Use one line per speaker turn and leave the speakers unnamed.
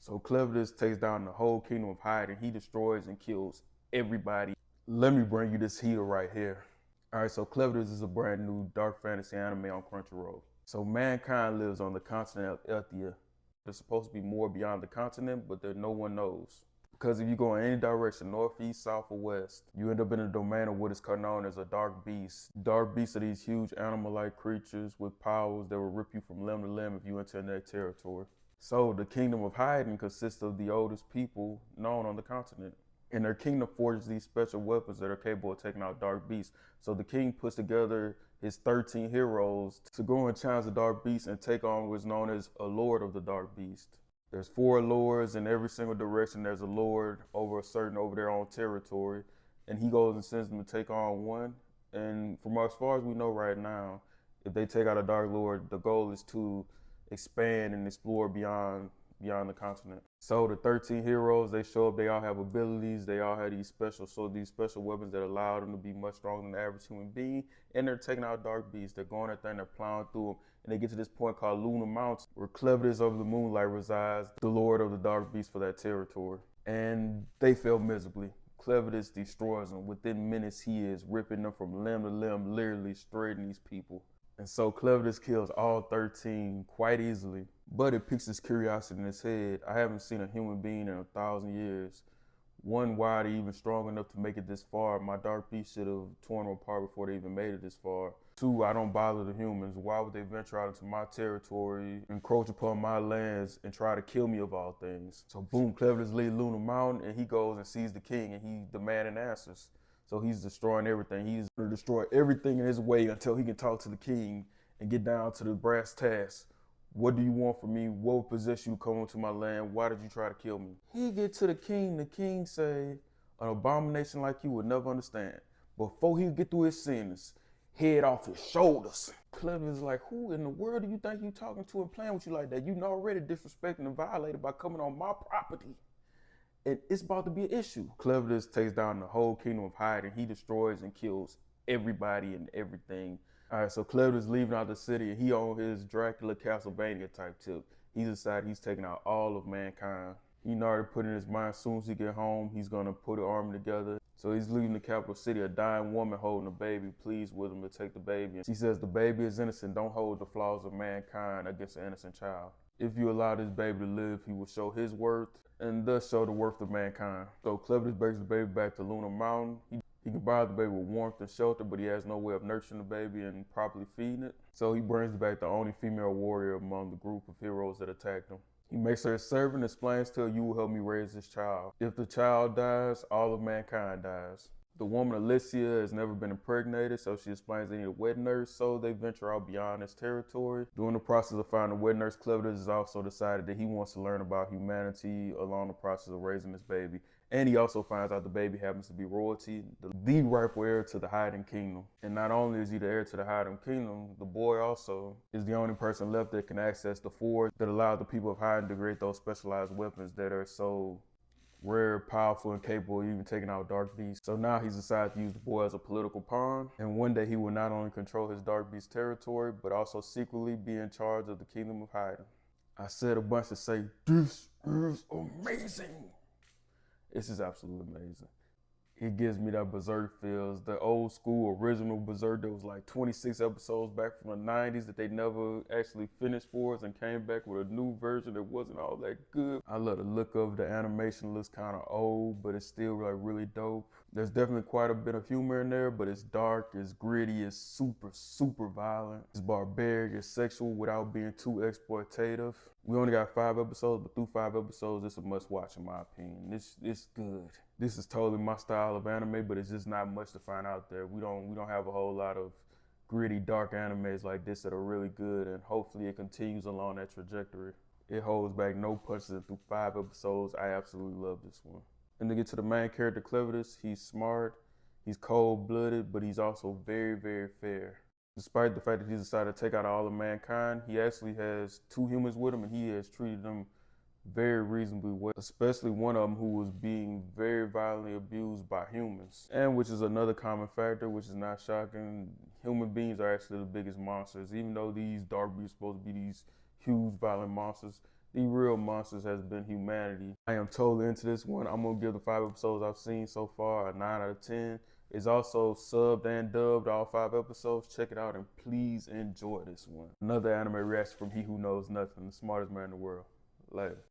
So Clevatess takes down the whole kingdom of Hyde and he destroys and kills everybody. Let me bring you this heater right here. All right, so Clevatess is a brand new dark fantasy anime on Crunchyroll. So mankind lives on the continent of Ethia. There's supposed to be more beyond the continent, but there no one knows. Because if you go in any direction, north, east, south, or west, you end up in a domain of what is known as a dark beast. Dark beasts are these huge animal-like creatures with powers that will rip you from limb to limb if you enter their territory. So the kingdom of Hyden consists of the oldest people known on the continent. And their kingdom forges these special weapons that are capable of taking out dark beasts. So the king puts together his 13 heroes to go and challenge the dark beast and take on what's known as a lord of the dark beast. There's 4 lords in every single direction. There's a lord over their own territory, and he goes and sends them to take on one. And from as far as we know right now, if they take out a dark lord, the goal is to expand and explore beyond the continent. So the 13 heroes, they show up, they all have abilities, they all have these special weapons that allow them to be much stronger than the average human being, and they're taking out dark beasts. They're going at them, they're plowing through them, and they get to this point called Lunar Mountain, where Clevatess of the Moonlight resides, the lord of the dark beast for that territory. And they fail miserably. Clevatess destroys them. Within minutes, he is ripping them from limb to limb, literally straightening these people. And so Clevatess kills all 13 quite easily, but it piques his curiosity in his head. I haven't seen a human being in 1,000 years. One, why are they even strong enough to make it this far? My dark beast should have torn them apart before they even made it this far. 2, I don't bother the humans. Why would they venture out into my territory, encroach upon my lands, and try to kill me of all things? So boom, Clevatess leaves Lunar Mountain, and he goes and sees the king, and he's demanding answers. So he's destroying everything. He's going to destroy everything in his way until he can talk to the king and get down to the brass tacks. What do you want from me? What would possess you to come into my land? Why did you try to kill me? He get to the king say, an abomination like you would never understand. Before he get through his sentence, head off his shoulders. Clevatess is like, who in the world do you think you talking to and playing with you like that? You already disrespecting and violated by coming on my property. And it's about to be an issue. Clevatess takes down the whole kingdom of Hyde and he destroys and kills everybody and everything. All right, so Clevatess leaving out the city and he on his Dracula Castlevania type tip. He decided he's taking out all of mankind. He already put in his mind, as soon as he get home, he's gonna put an army together. So he's leaving the capital city, a dying woman holding a baby, pleads with him to take the baby. And she says the baby is innocent, don't hold the flaws of mankind against an innocent child. If you allow this baby to live, he will show his worth and thus show the worth of mankind. So Clevatess brings the baby back to Lunar Mountain. He can provide the baby with warmth and shelter, but he has no way of nurturing the baby and properly feeding it. So he brings back the only female warrior among the group of heroes that attacked him. He makes her his servant and explains to her, you will help me raise this child. If the child dies, all of mankind dies. The woman Alicia has never been impregnated, so she explains they need a wet nurse, so they venture out beyond his territory. During the process of finding a wet nurse, Clevatess has also decided that he wants to learn about humanity along the process of raising this baby. And he also finds out the baby happens to be royalty, the rightful heir to the Hyden Kingdom. And not only is he the heir to the Hyden Kingdom, the boy also is the only person left that can access the forge that allowed the people of Hyden to create those specialized weapons that are so rare, powerful, and capable of even taking out dark beasts. So now he's decided to use the boy as a political pawn. And one day he will not only control his dark beast territory, but also secretly be in charge of the kingdom of Hyden. I said a bunch to say, this is amazing. This is absolutely amazing. It gives me that Berserk feels, the old school original Berserk that was like 26 episodes back from the 90s that they never actually finished for us and came back with a new version that wasn't all that good. I love the look of the animation. Looks kind of old, but it's still like really dope. There's definitely quite a bit of humor in there, but it's dark, it's gritty, it's super violent. It's barbaric, it's sexual without being too exploitative. We only got 5 episodes, but through 5 episodes, it's a must watch in my opinion. It's good. This is totally my style of anime, but it's just not much to find out there. We don't have a whole lot of gritty, dark animes like this that are really good, and hopefully it continues along that trajectory. It holds back no punches, and through 5 episodes, I absolutely love this one. And to get to the main character, Clevatess, he's smart, he's cold-blooded, but he's also very, very fair. Despite the fact that he's decided to take out all of mankind, he actually has 2 humans with him, and he has treated them very reasonably well, especially one of them who was being very violently abused by humans. And which is another common factor, which is not shocking. Human beings are actually the biggest monsters. Even though these dark beasts are supposed to be these huge violent monsters, The real monsters has been humanity. I am totally into this one. I'm gonna give the 5 episodes I've seen so far a 9 out of 10. It's also subbed and dubbed, all 5 episodes. Check it out and please enjoy this one. Another anime reaction from He Who Knows Nothing, the smartest man in the world. Later.